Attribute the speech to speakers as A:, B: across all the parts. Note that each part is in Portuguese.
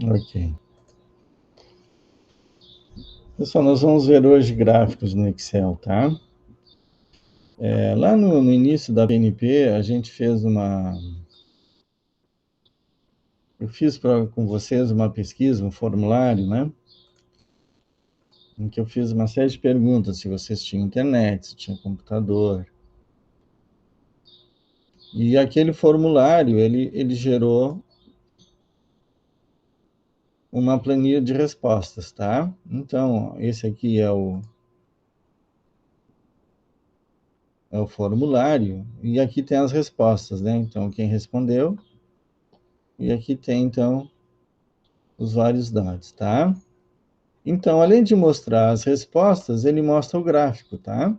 A: Ok. Pessoal, nós vamos ver hoje gráficos no Excel, tá? Lá no início da PNP, a gente fez uma... Eu fiz com vocês uma pesquisa, um formulário, né? Em que eu fiz uma série de perguntas, se vocês tinham internet, se tinham computador. E aquele formulário, ele gerou uma planilha de respostas, tá? Então, esse aqui é o formulário, e aqui tem as respostas, né? Então, quem respondeu, e aqui tem, então, os vários dados, tá? Então, além de mostrar as respostas, ele mostra o gráfico, tá?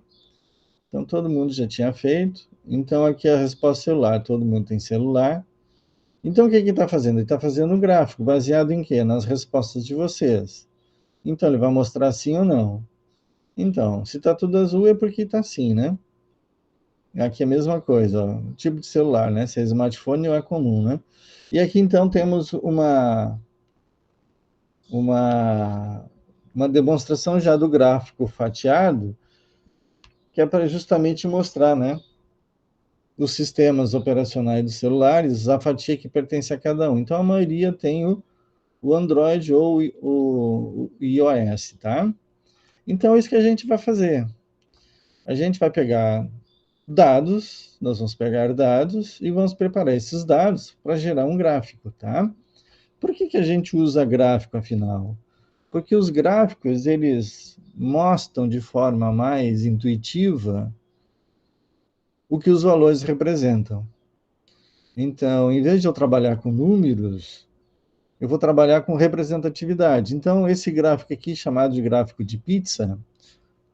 A: Então, todo mundo já tinha feito. Então, aqui é a resposta celular, todo mundo tem celular. Então, o que ele está fazendo? Ele está fazendo um gráfico, baseado em quê? Nas respostas de vocês. Então, ele vai mostrar sim ou não. Então, se está tudo azul é porque está sim, né? Aqui é a mesma coisa, ó, tipo de celular, né? Se é smartphone ou é comum, né? E aqui, então, temos uma, uma demonstração já do gráfico fatiado, que é para justamente mostrar, né? Os sistemas operacionais dos celulares, a fatia que pertence a cada um. Então, a maioria tem o Android ou o iOS, tá? Então, é isso que a gente vai fazer. A gente vai pegar dados, nós vamos pegar dados e vamos preparar esses dados para gerar um gráfico, tá? Por que a gente usa gráfico, afinal? Porque os gráficos, eles mostram de forma mais intuitiva o que os valores representam. Então, em vez de eu trabalhar com números, eu vou trabalhar com representatividade. Então, esse gráfico aqui, chamado de gráfico de pizza,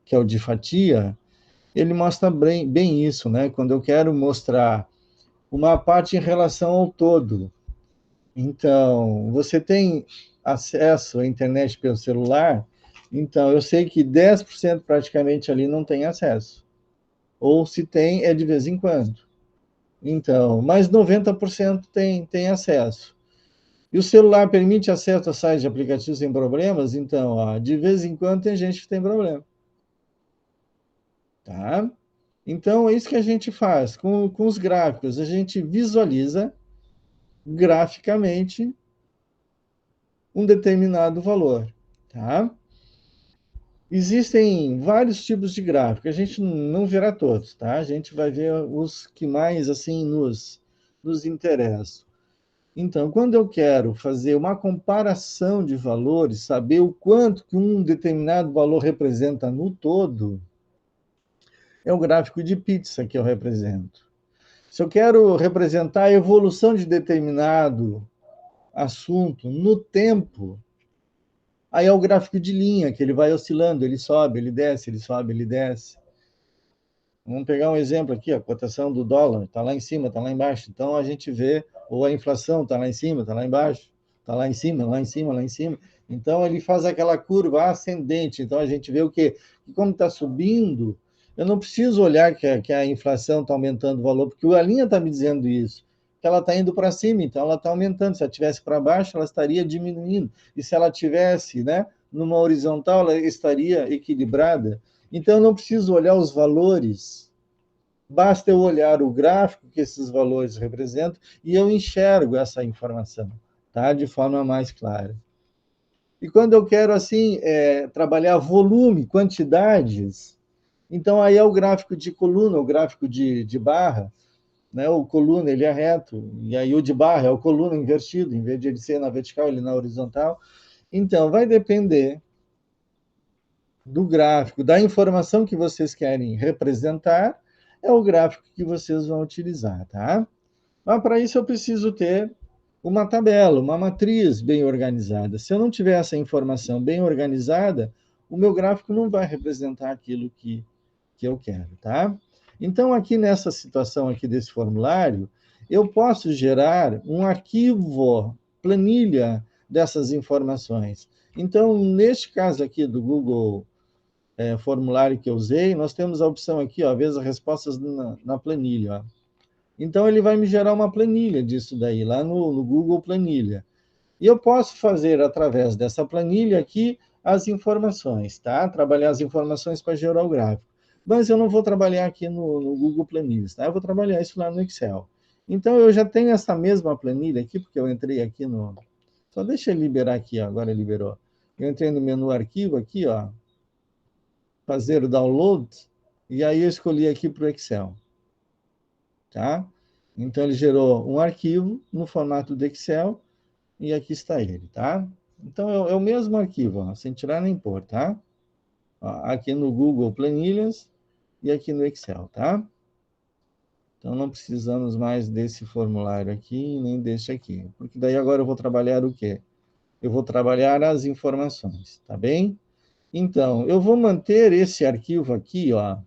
A: que é o de fatia, ele mostra bem isso, né? Quando eu quero mostrar uma parte em relação ao todo. Então, você tem acesso à internet pelo celular, então eu sei que 10% praticamente ali não tem acesso. Ou se tem, é de vez em quando. Então, mas 90% tem acesso. E o celular permite acesso a sites de aplicativos sem problemas? Então, ó, de vez em quando tem gente que tem problema. Tá? Então, é isso que a gente faz. Com os gráficos, a gente visualiza graficamente um determinado valor. Tá? Existem vários tipos de gráfico. A gente não verá todos, tá? A gente vai ver os que mais assim nos interessam. Então, quando eu quero fazer uma comparação de valores, saber o quanto que um determinado valor representa no todo, é o gráfico de pizza que eu represento. Se eu quero representar a evolução de determinado assunto no tempo, aí é o gráfico de linha, que ele vai oscilando, ele sobe, ele desce, ele sobe, ele desce. Vamos pegar um exemplo aqui, a cotação do dólar está lá em cima, está lá embaixo. Então a gente vê, ou a inflação está lá em cima, está lá embaixo, está lá em cima, lá em cima, lá em cima. Então ele faz aquela curva ascendente. Então a gente vê o quê? Que como está subindo, eu não preciso olhar que a inflação está aumentando o valor, porque a linha está me dizendo isso, que ela está indo para cima, então ela está aumentando. Se ela estivesse para baixo, ela estaria diminuindo. E se ela tivesse, né, numa horizontal, ela estaria equilibrada. Então, eu não preciso olhar os valores, basta eu olhar o gráfico que esses valores representam e eu enxergo essa informação, tá? De forma mais clara. E quando eu quero, assim, trabalhar volume, quantidades, então aí é o gráfico de coluna, o gráfico de barra, né? O coluna, ele é reto, e aí o de barra é o coluna invertido, em vez de ele ser na vertical, ele na horizontal. Então, vai depender do gráfico, da informação que vocês querem representar, é o gráfico que vocês vão utilizar, tá? Mas para isso eu preciso ter uma tabela, uma matriz bem organizada. Se eu não tiver essa informação bem organizada, o meu gráfico não vai representar aquilo que eu quero, tá? Então, aqui nessa situação aqui desse formulário, eu posso gerar um arquivo, planilha dessas informações. Então, neste caso aqui do Google formulário que eu usei, nós temos a opção aqui, ó, ver as respostas na planilha. Ó. Então, ele vai me gerar uma planilha disso daí, lá no Google Planilha. E eu posso fazer, através dessa planilha aqui, as informações, tá? Trabalhar as informações para gerar o gráfico. Mas eu não vou trabalhar aqui no Google Planilhas, tá? Eu vou trabalhar isso lá no Excel. Então, eu já tenho essa mesma planilha aqui, porque eu entrei aqui no... Só deixa eu liberar aqui, ó. Agora liberou. Eu entrei no menu arquivo aqui, ó, fazer o download, e aí eu escolhi aqui para o Excel, tá? Então, ele gerou um arquivo no formato do Excel, e aqui está ele, tá? Então, é o mesmo arquivo, ó, sem tirar nem pôr, tá? Ó, aqui no Google Planilhas e aqui no Excel, tá? Então, não precisamos mais desse formulário aqui, nem deste aqui. Porque daí agora eu vou trabalhar o quê? Eu vou trabalhar as informações, tá bem? Então, eu vou manter esse arquivo aqui, ó,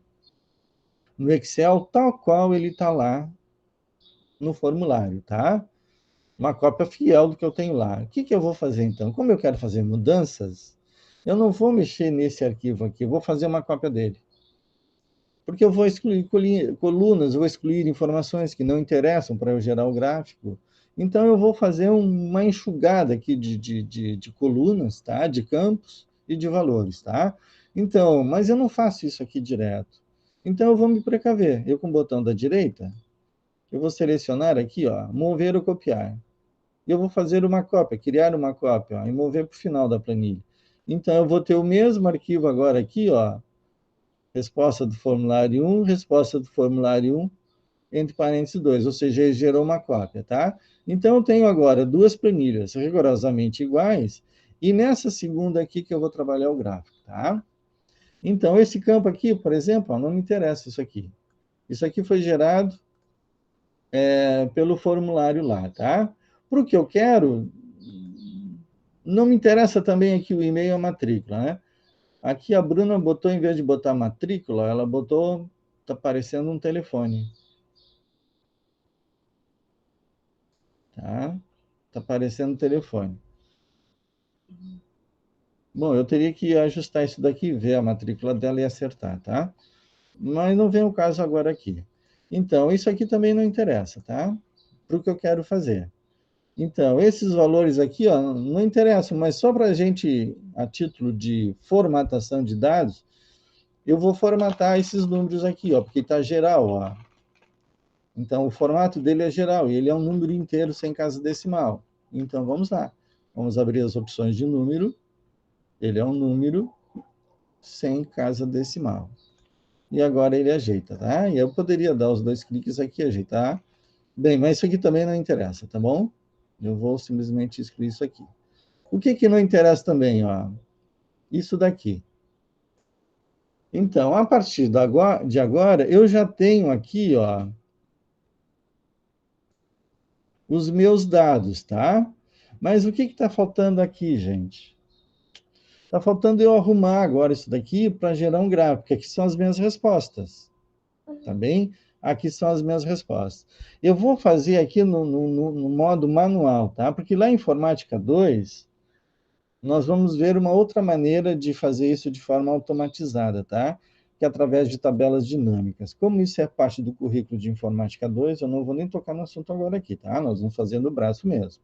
A: no Excel, tal qual ele está lá no formulário, tá? Uma cópia fiel do que eu tenho lá. O que que eu vou fazer, então? Como eu quero fazer mudanças, eu não vou mexer nesse arquivo aqui, eu vou fazer uma cópia dele. Porque eu vou excluir colunas, eu vou excluir informações que não interessam para eu gerar o gráfico. Então, eu vou fazer uma enxugada aqui de colunas, tá? De campos e de valores, tá? Então, mas eu não faço isso aqui direto. Então, eu vou me precaver. Eu, com o botão da direita, eu vou selecionar aqui, ó, mover ou copiar. Eu vou fazer uma cópia, criar uma cópia, ó, e mover para o final da planilha. Então, eu vou ter o mesmo arquivo agora aqui, ó, resposta do formulário 1, resposta do formulário 1, entre parênteses 2, ou seja, ele gerou uma cópia, tá? Então, eu tenho agora duas planilhas rigorosamente iguais, e nessa segunda aqui que eu vou trabalhar o gráfico, tá? Então, esse campo aqui, por exemplo, ó, não me interessa isso aqui. Isso aqui foi gerado pelo formulário lá, tá? Para o que eu quero, não me interessa também aqui o e-mail e a matrícula, né? Aqui a Bruna botou, em vez de botar matrícula, ela botou, tá aparecendo um telefone, tá? Tá aparecendo um telefone. Bom, eu teria que ajustar isso daqui, ver a matrícula dela e acertar, tá? Mas não vem o caso agora aqui. Então, isso aqui também não interessa, tá? Para o que eu quero fazer. Então, esses valores aqui, ó, não interessam, mas só para a gente, a título de formatação de dados, eu vou formatar esses números aqui, ó, porque está geral, ó. Então, o formato dele é geral, e ele é um número inteiro sem casa decimal. Então, vamos lá. Vamos abrir as opções de número. Ele é um número sem casa decimal. E agora ele ajeita, tá? E eu poderia dar os dois cliques aqui e ajeitar. Bem, mas isso aqui também não interessa, tá bom? Eu vou simplesmente excluir isso aqui. O que que não interessa também, ó? Isso daqui. Então, a partir de agora, eu já tenho aqui, ó, os meus dados, tá? Mas o que está faltando aqui, gente? Está faltando eu arrumar agora isso daqui para gerar um gráfico, que aqui são as minhas respostas, tá bem? Aqui são as minhas respostas. Eu vou fazer aqui no modo manual, tá? Porque lá em Informática 2, nós vamos ver uma outra maneira de fazer isso de forma automatizada, tá? Que é através de tabelas dinâmicas. Como isso é parte do currículo de Informática 2, eu não vou nem tocar no assunto agora aqui, tá? Nós vamos fazer no braço mesmo.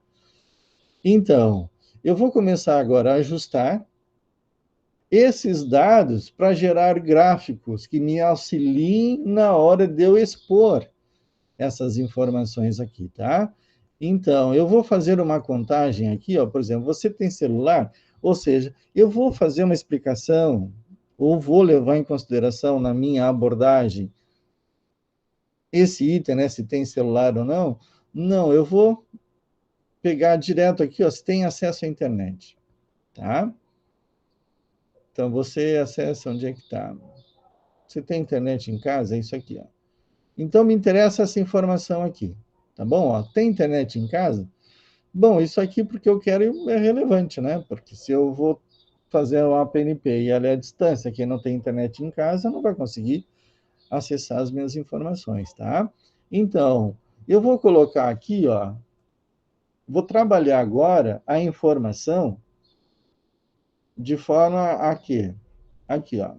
A: Então, eu vou começar agora a ajustar esses dados para gerar gráficos que me auxiliem na hora de eu expor essas informações aqui, tá? Então, eu vou fazer uma contagem aqui, ó, por exemplo, você tem celular, ou seja, eu vou fazer uma explicação, ou vou levar em consideração na minha abordagem esse item, né, se tem celular ou não. Não, eu vou pegar direto aqui, ó, se tem acesso à internet, tá? Então, você acessa onde é que está. Você tem internet em casa? É isso aqui, ó. Então, me interessa essa informação aqui, tá bom? Ó, tem internet em casa? Bom, isso aqui porque eu quero é relevante, né? Porque se eu vou fazer uma PNP e ela é à distância, quem não tem internet em casa não vai conseguir acessar as minhas informações, tá? Então, eu vou colocar aqui, ó, vou trabalhar agora a informação de forma a quê? Aqui, ó.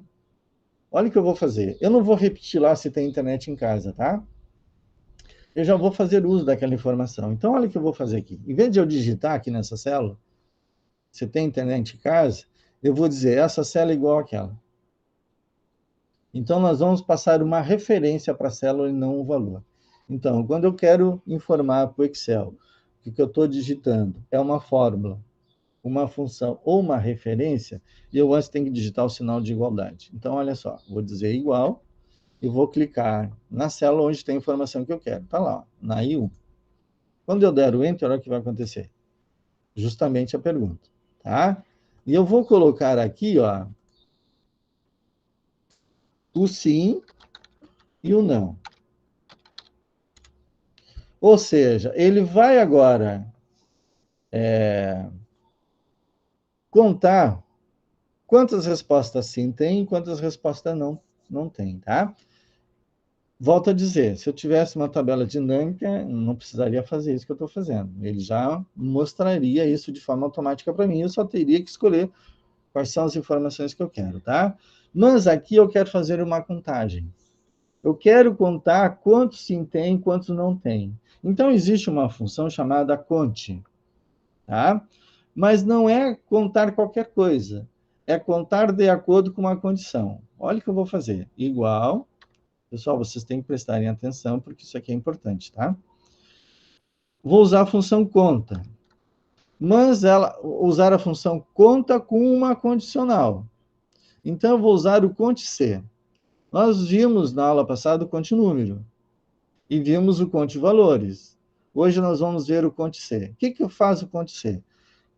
A: Olha o que eu vou fazer. Eu não vou repetir lá se tem internet em casa, tá? eu já vou fazer uso daquela informação. Então, olha o que eu vou fazer aqui. Em vez de eu digitar aqui nessa célula, você tem internet em casa, eu vou dizer, essa célula é igual àquela. Então, nós vamos passar uma referência para a célula e não um valor. Então, quando eu quero informar para o Excel que o que eu estou digitando é uma fórmula, uma função ou uma referência, eu antes tenho que digitar o sinal de igualdade. Então, olha só, vou dizer igual e vou clicar na célula onde tem a informação que eu quero. Está lá, na I1. Quando eu der o Enter, olha o que vai acontecer. Justamente a pergunta. Tá? E eu vou colocar aqui, ó, o sim e o não. Ou seja, ele vai agora contar quantas respostas sim tem e quantas respostas não tem, tá? Volto a dizer, se eu tivesse uma tabela dinâmica, não precisaria fazer isso que eu estou fazendo. Ele já mostraria isso de forma automática para mim, eu só teria que escolher quais são as informações que eu quero, tá? Mas aqui eu quero fazer uma contagem. Eu quero contar quantos sim tem e quantos não tem. Então, existe uma função chamada conte, tá? Mas não é contar qualquer coisa. É contar de acordo com uma condição. Olha o que eu vou fazer. Igual. Pessoal, vocês têm que prestarem atenção, porque isso aqui é importante, tá? Vou usar a função conta. Mas usar a função conta com uma condicional. Então, eu vou usar o conte-c. Nós vimos na aula passada o conte-número. E vimos o conte-valores. Hoje nós vamos ver o conte-c. O que eu faço o conte-c?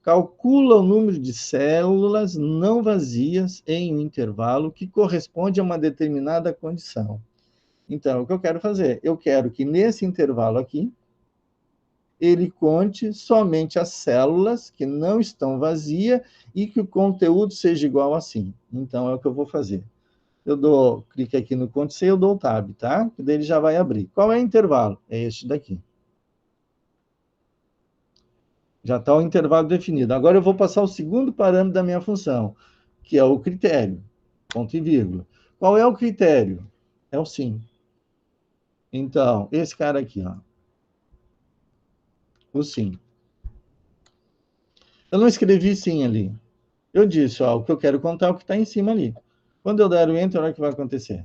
A: Calcula o número de células não vazias em um intervalo que corresponde a uma determinada condição. Então, o que eu quero fazer? Eu quero que nesse intervalo aqui, ele conte somente as células que não estão vazias e que o conteúdo seja igual assim. Então, é o que eu vou fazer. Eu clique aqui no conte-c, eu dou o tab, tá? Que daí ele já vai abrir. Qual é o intervalo? É este daqui. Já está o intervalo definido. Agora eu vou passar o segundo parâmetro da minha função, que é o critério, ponto e vírgula. Qual é o critério? É o sim. Então, esse cara aqui, ó, o sim. Eu não escrevi sim ali. Eu disse, ó, o que eu quero contar é o que está em cima ali. Quando eu der o enter, olha o que vai acontecer.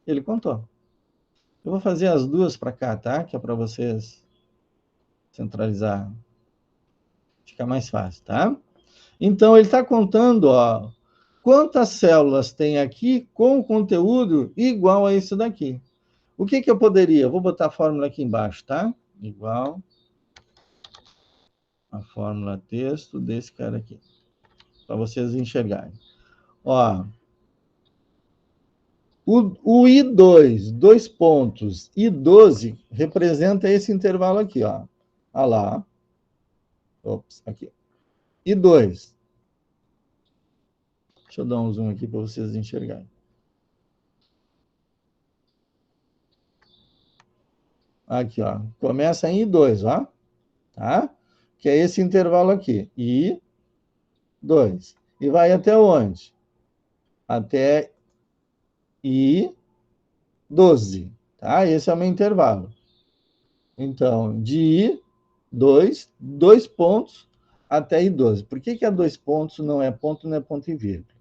A: Ele contou. Eu vou fazer as duas para cá, tá? Que é para vocês centralizar. Fica mais fácil, tá? Então, ele está contando, ó, quantas células tem aqui com conteúdo igual a isso daqui. O que eu poderia? Vou botar a fórmula aqui embaixo, tá? Igual a fórmula texto desse cara aqui, para vocês enxergarem. Ó, o I2, dois pontos, I12, representa esse intervalo aqui, ó. Olha lá. Ops, aqui. I2. Deixa eu dar um zoom aqui para vocês enxergarem. Aqui, ó. Começa em I2, ó. Tá? Que é esse intervalo aqui. I2. E vai até onde? Até I12. Tá? Esse é o meu intervalo. Então, de I2, dois pontos, até I12. Por que é dois pontos, não é ponto e vírgula?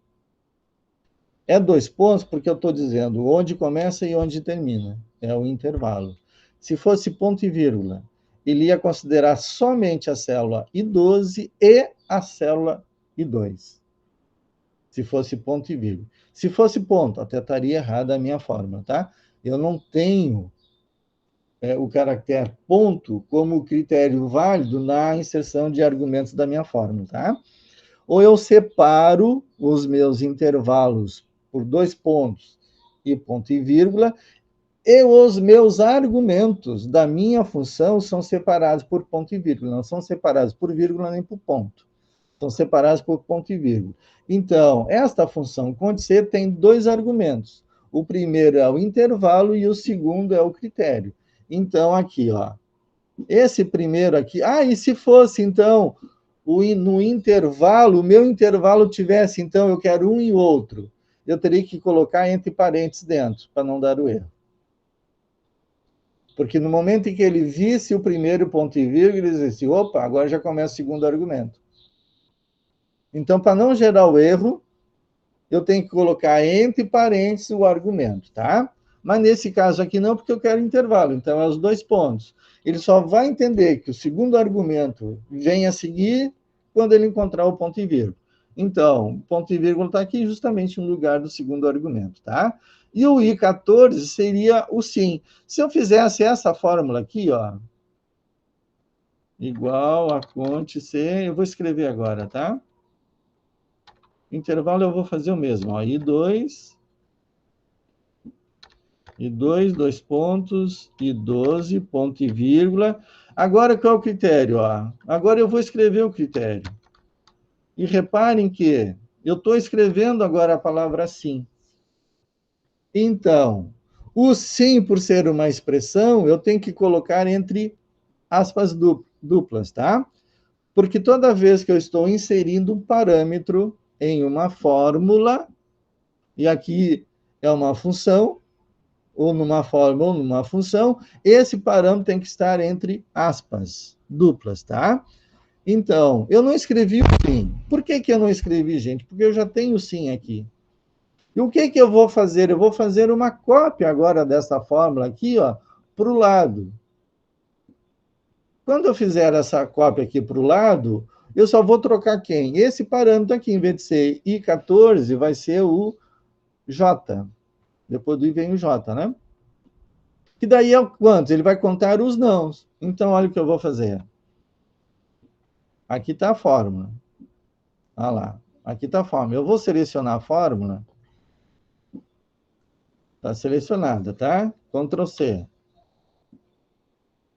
A: É dois pontos porque eu estou dizendo onde começa e onde termina. É o intervalo. Se fosse ponto e vírgula, ele ia considerar somente a célula I12 e a célula I2. Se fosse ponto e vírgula. Se fosse ponto, até estaria errada a minha fórmula, tá? Eu não tenho o caractere ponto como critério válido na inserção de argumentos da minha fórmula, tá? Ou eu separo os meus intervalos por dois pontos e ponto e vírgula, e os meus argumentos da minha função são separados por ponto e vírgula, não são separados por vírgula nem por ponto. São separados por ponto e vírgula. Então, esta função conte-c tem dois argumentos. O primeiro é o intervalo e o segundo é o critério. Então, aqui, ó, esse primeiro aqui... Ah, e se fosse, então, no intervalo, o meu intervalo tivesse, então, eu quero um e outro, eu teria que colocar entre parênteses dentro, para não dar o erro. Porque no momento em que ele visse o primeiro ponto e vírgula, ele dizia assim, opa, agora já começa o segundo argumento. Então, para não gerar o erro, eu tenho que colocar entre parênteses o argumento, tá? Mas nesse caso aqui não, porque eu quero intervalo. Então, é os dois pontos. Ele só vai entender que o segundo argumento vem a seguir quando ele encontrar o ponto e vírgula. Então, ponto e vírgula está aqui justamente no lugar do segundo argumento, tá? E o I14 seria o sim. Se eu fizesse essa fórmula aqui, ó, igual a conte C, eu vou escrever agora, tá? Intervalo eu vou fazer o mesmo, ó, I2, dois pontos, e 12, ponto e vírgula. Agora, qual é o critério? Ó? Agora eu vou escrever o critério. E reparem que eu estou escrevendo agora a palavra sim. Então, o sim, por ser uma expressão, eu tenho que colocar entre aspas duplas, tá? Porque toda vez que eu estou inserindo um parâmetro em uma fórmula, e aqui é uma função, ou numa fórmula, ou numa função, esse parâmetro tem que estar entre aspas duplas, tá? Então, eu não escrevi o sim. Por que eu não escrevi, gente? Porque eu já tenho o sim aqui. E o que eu vou fazer? Eu vou fazer uma cópia agora dessa fórmula aqui, ó, para o lado. Quando eu fizer essa cópia aqui para o lado, eu só vou trocar quem? Esse parâmetro aqui, em vez de ser I14, vai ser o J. Depois do I vem o J, né? Que daí é quantos? Ele vai contar os nãos. Então, olha o que eu vou fazer. Aqui está a fórmula. Olha lá. Aqui está a fórmula. Eu vou selecionar a fórmula. Está selecionada, tá? Ctrl C.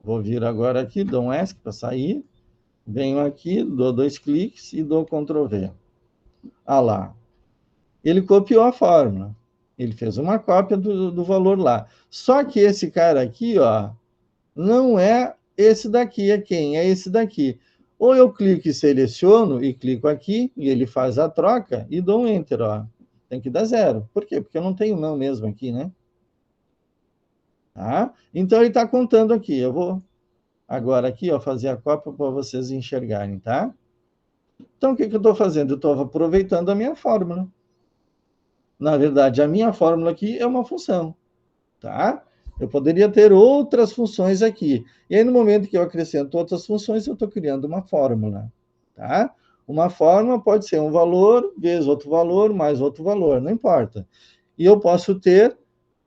A: Vou vir agora aqui, dou um ESC para sair. Venho aqui, dou 2 cliques e dou Ctrl V. Olha lá. Ele copiou a fórmula. Ele fez uma cópia do valor lá. Só que esse cara aqui, ó, não é esse daqui, é quem? É esse daqui. Ou eu clico e seleciono e clico aqui, e ele faz a troca, e dou um Enter, ó. Tem que dar 0. Por quê? Porque eu não tenho não mesmo aqui, né? Tá? Então, ele está contando aqui. Eu vou agora aqui, ó, fazer a cópia para vocês enxergarem, tá? Então, o que eu estou fazendo? Eu estou aproveitando a minha fórmula. Na verdade, a minha fórmula aqui é uma função, tá? Eu poderia ter outras funções aqui. E aí, no momento que eu acrescento outras funções, eu estou criando uma fórmula, tá? Uma fórmula pode ser um valor, vezes outro valor, mais outro valor, não importa. E eu posso ter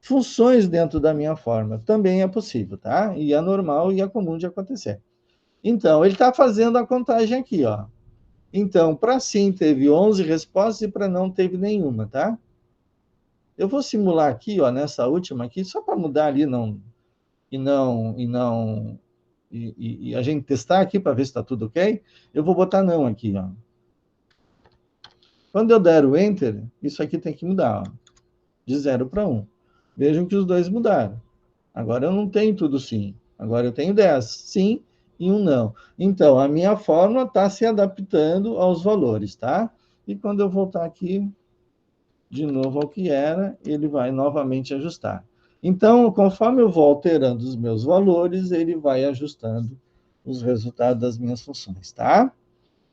A: funções dentro da minha fórmula. Também é possível, tá? E é normal e é comum de acontecer. Então, ele está fazendo a contagem aqui, ó. Então, para sim teve 11 respostas e para não teve nenhuma, tá? Eu vou simular aqui, ó, nessa última aqui, só para mudar ali, não, e a gente testar aqui para ver se está tudo ok. Eu vou botar não aqui, ó. Quando eu der o Enter, isso aqui tem que mudar, ó, de 0 para 1. Vejam que os dois mudaram. Agora eu não tenho tudo sim. Agora eu tenho 10 sim e um não. Então, a minha fórmula está se adaptando aos valores, tá? E quando eu voltar aqui, de novo ao que era, ele vai novamente ajustar. Então, conforme eu vou alterando os meus valores, ele vai ajustando os resultados das minhas funções, tá?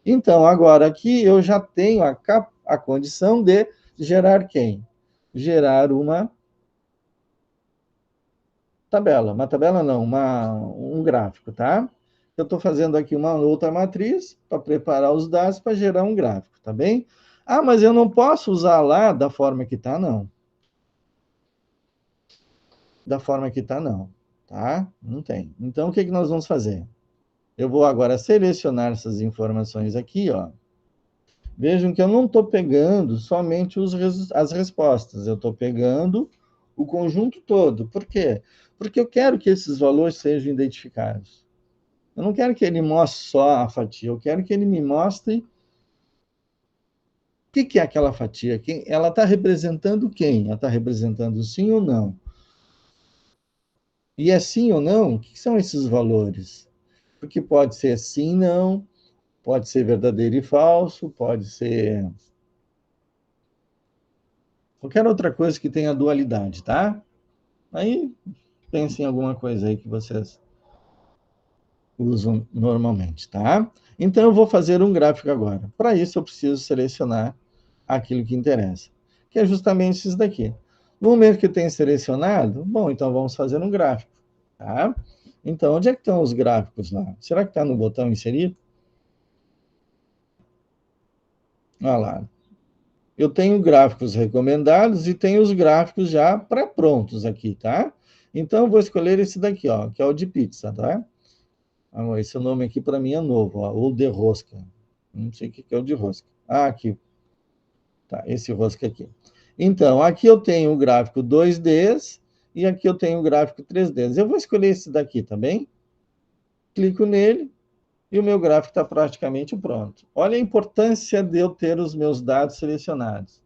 A: Então, agora aqui eu já tenho a condição de gerar quem? Gerar uma tabela. Uma tabela não, um gráfico, tá? Eu estou fazendo aqui uma outra matriz para preparar os dados para gerar um gráfico, tá bem? Ah, mas eu não posso usar lá da forma que está, não. Da forma que está, não. Tá? Não tem. Então, o que nós vamos fazer? Eu vou agora selecionar essas informações aqui, ó. Vejam que eu não estou pegando somente as respostas, eu estou pegando o conjunto todo. Por quê? Porque eu quero que esses valores sejam identificados. Eu não quero que ele mostre só a fatia, eu quero que ele me mostre o que é aquela fatia. Ela está representando quem? Ela está representando sim ou não? E é sim ou não? O que são esses valores? Porque pode ser sim, não, pode ser verdadeiro e falso, pode ser qualquer outra coisa que tenha dualidade, tá? Aí Pensem em alguma coisa aí que vocês usam normalmente, tá? Então, eu vou fazer um gráfico agora. Para isso, eu preciso selecionar aquilo que interessa, que é justamente isso daqui. No momento que eu tenho selecionado, bom, então vamos fazer um gráfico, tá? Então, onde é que estão os gráficos lá? Será que está no botão inserir? Olha lá. Eu tenho gráficos recomendados e tenho os gráficos já pré-prontos aqui, tá? Então, eu vou escolher esse daqui, ó, que é o de pizza, tá? Esse nome aqui para mim é novo, ó, ou de rosca. Não sei o que é o de rosca. Ah, aqui. Tá, esse rosca aqui. Então, aqui eu tenho o gráfico 2Ds e aqui eu tenho o gráfico 3Ds. Eu vou escolher esse daqui também. Clico nele e o meu gráfico está praticamente pronto. Olha a importância de eu ter os meus dados selecionados.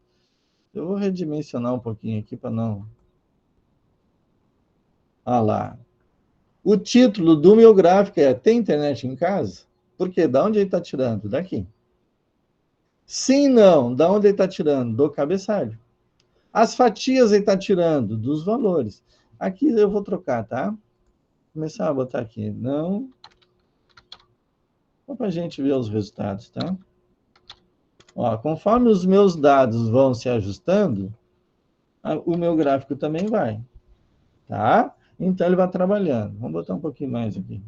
A: Eu vou redimensionar um pouquinho aqui para não... Ah lá. O título do meu gráfico é Tem internet em casa? Por quê? Da onde ele está tirando? Daqui. Sim, não. Da onde ele está tirando? Do cabeçalho. As fatias ele está tirando dos valores. Aqui eu vou trocar, tá? Começar a botar aqui. Não. Só para a gente ver os resultados, tá? Ó, conforme os meus dados vão se ajustando, o meu gráfico também vai. Tá? Então ele vai trabalhando. Vamos botar um pouquinho mais aqui.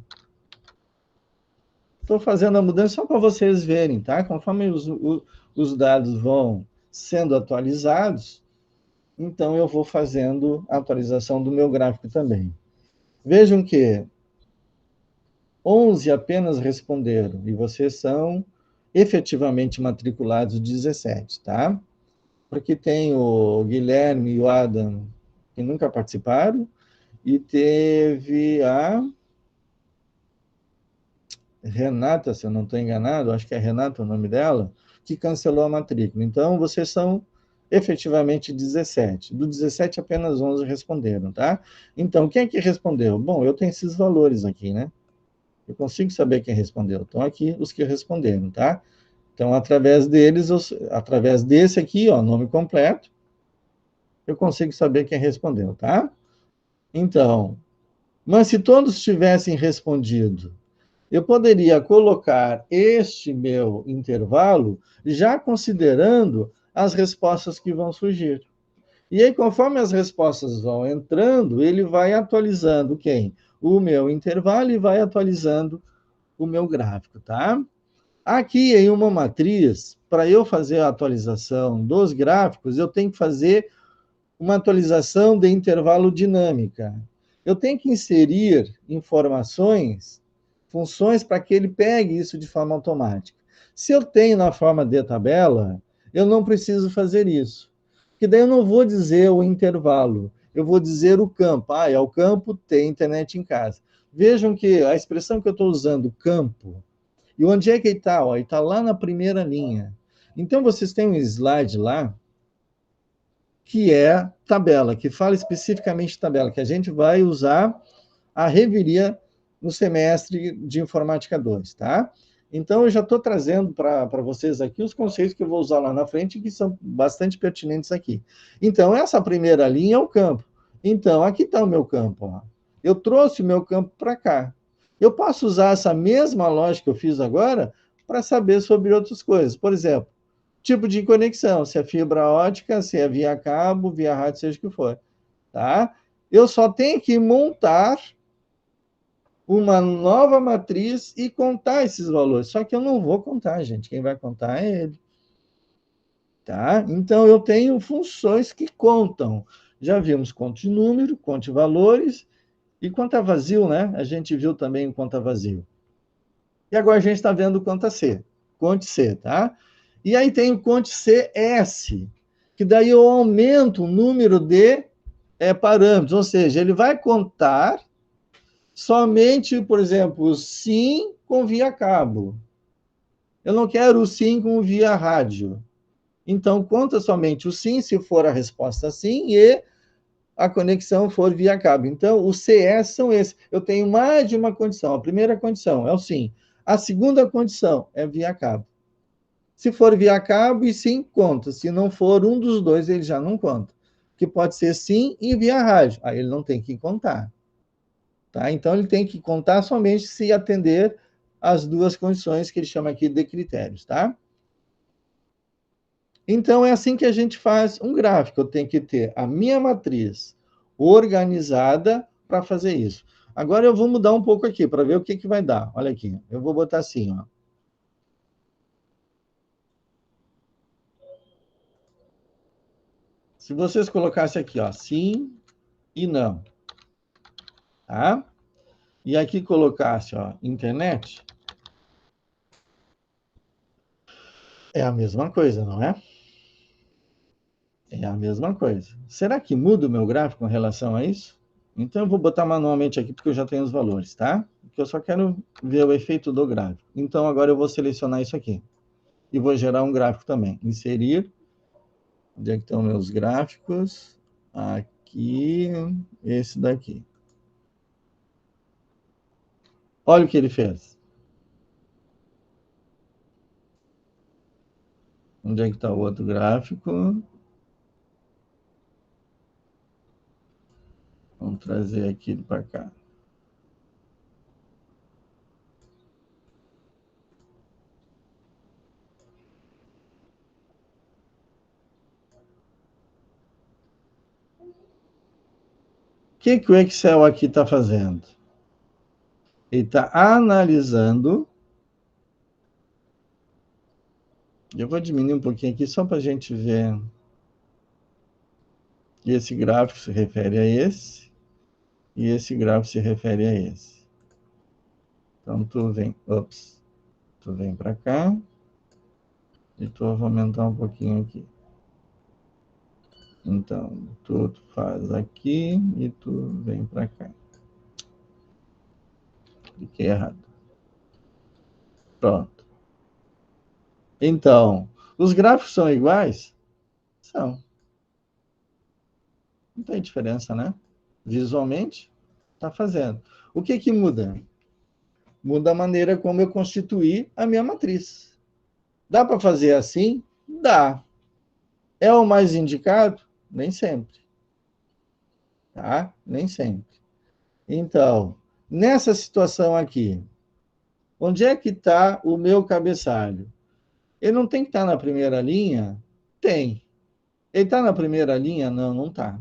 A: Estou fazendo a mudança só para vocês verem, tá? Conforme os dados vão sendo atualizados, então eu vou fazendo a atualização do meu gráfico também. Vejam que 11 apenas responderam, e vocês são efetivamente matriculados 17, tá? Porque tem o Guilherme e o Adam, que nunca participaram, e teve a Renata, se eu não estou enganado, acho que é Renata o nome dela, que cancelou a matrícula. Então, vocês são efetivamente 17. Do 17, apenas 11 responderam, tá? Então, quem é que respondeu? Bom, eu tenho esses valores aqui, né? Eu consigo saber quem respondeu. Estão aqui os que responderam, tá? Então, através deles, através desse aqui, ó, nome completo, eu consigo saber quem respondeu, tá? Então, mas se todos tivessem respondido, eu poderia colocar este meu intervalo já considerando as respostas que vão surgir. E aí, conforme as respostas vão entrando, ele vai atualizando quem? O meu intervalo e vai atualizando o meu gráfico, tá? Aqui em uma matriz, para eu fazer a atualização dos gráficos, eu tenho que fazer uma atualização de intervalo dinâmica. Eu tenho que inserir informações, funções para que ele pegue isso de forma automática. Se eu tenho na forma de tabela, eu não preciso fazer isso. Porque daí eu não vou dizer o intervalo, eu vou dizer o campo. Ah, é o campo, tem internet em casa. Vejam que a expressão que eu estou usando, campo, e onde é que ele está? Ele está lá na primeira linha. Então, vocês têm um slide lá, que é tabela, que fala especificamente de tabela, que a gente vai usar a reviria no semestre de Informática 2, tá? Então, eu já estou trazendo para vocês aqui os conceitos que eu vou usar lá na frente, que são bastante pertinentes aqui. Então, essa primeira linha é o campo. Então, aqui está o meu campo. Ó. Eu trouxe o meu campo para cá. Eu posso usar essa mesma lógica que eu fiz agora para saber sobre outras coisas. Por exemplo, tipo de conexão, se é fibra ótica, se é via cabo, via rádio, seja o que for. Tá? Eu só tenho que montar uma nova matriz e contar esses valores. Só que eu não vou contar, gente. Quem vai contar é ele. Tá? Então, eu tenho funções que contam. Já vimos conte número, conte valores e conta vazio, né? A gente viu também o conta vazio. E agora a gente está vendo o conta C. Conte C, tá? E aí tem o conte CS, que daí eu aumento o número de parâmetros, ou seja, ele vai contar somente, por exemplo, o SIM com via cabo. Eu não quero o SIM com via rádio. Então, conta somente o SIM, se for a resposta sim, e a conexão for via cabo. Então, os CS são esses. Eu tenho mais de uma condição. A primeira condição é o SIM. A segunda condição é via cabo. Se for via cabo, e sim, conta. Se não for um dos dois, ele já não conta. Que pode ser sim e via rádio. Aí ele não tem que contar. Tá? Então, ele tem que contar somente se atender às duas condições que ele chama aqui de critérios. Tá? Então, é assim que a gente faz um gráfico. Eu tenho que ter a minha matriz organizada para fazer isso. Agora, eu vou mudar um pouco aqui para ver o que vai dar. Olha aqui, eu vou botar assim, ó. Se vocês colocassem aqui, ó, sim e não, tá? E aqui colocasse, ó, internet, é a mesma coisa, não é? É a mesma coisa. Será que muda o meu gráfico em relação a isso? Então, eu vou botar manualmente aqui, porque eu já tenho os valores, tá? Porque eu só quero ver o efeito do gráfico. Então, agora eu vou selecionar isso aqui. E vou gerar um gráfico também. Inserir. Onde é que estão meus gráficos? Aqui, esse daqui. Olha o que ele fez. Onde é que está o outro gráfico? Vamos trazer aqui para cá. O que o Excel aqui está fazendo? Ele está analisando. Eu vou diminuir um pouquinho aqui só para a gente ver. Esse gráfico se refere a esse. E esse gráfico se refere a esse. Então, tu vem para cá. E tu vou aumentar um pouquinho aqui. Então, tu faz aqui e tu vem para cá. Cliquei errado. Pronto. Então, os gráficos são iguais? São. Não tem diferença, né? Visualmente, está fazendo. O que muda? Muda a maneira como eu constituir a minha matriz. Dá para fazer assim? Dá. É o mais indicado? Nem sempre. Tá? Nem sempre. Então, nessa situação aqui, onde é que está o meu cabeçalho? Ele não tem que estar na primeira linha? Tem. Ele está na primeira linha? Não, não está.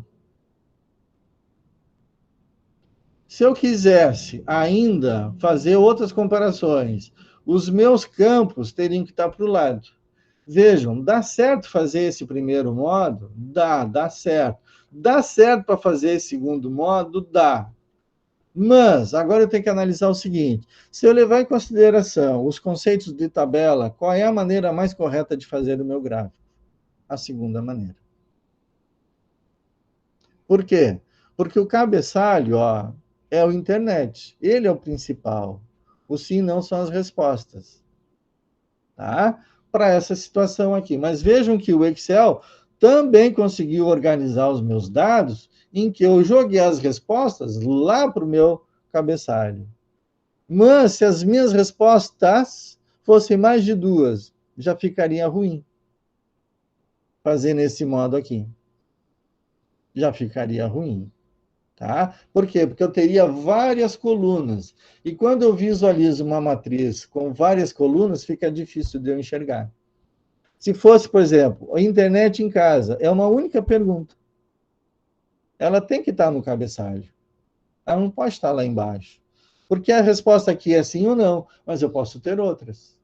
A: Se eu quisesse ainda fazer outras comparações, os meus campos teriam que estar para o lado. Vejam, dá certo fazer esse primeiro modo? Dá certo. Dá certo para fazer esse segundo modo? Dá. Mas, agora eu tenho que analisar o seguinte: se eu levar em consideração os conceitos de tabela, qual é a maneira mais correta de fazer o meu gráfico? A segunda maneira. Por quê? Porque o cabeçalho, ó, é o internet. Ele é o principal. O sim e não são as respostas. Tá? Para essa situação aqui. Mas vejam que o Excel também conseguiu organizar os meus dados em que eu joguei as respostas lá para o meu cabeçalho. Mas se as minhas respostas fossem mais de duas, já ficaria ruim fazer nesse modo aqui. Já ficaria ruim. Tá? Por quê? Porque eu teria várias colunas. E quando eu visualizo uma matriz com várias colunas, fica difícil de eu enxergar. Se fosse, por exemplo, a internet em casa, é uma única pergunta. Ela tem que estar no cabeçalho. Ela não pode estar lá embaixo. Porque a resposta aqui é sim ou não, mas eu posso ter outras.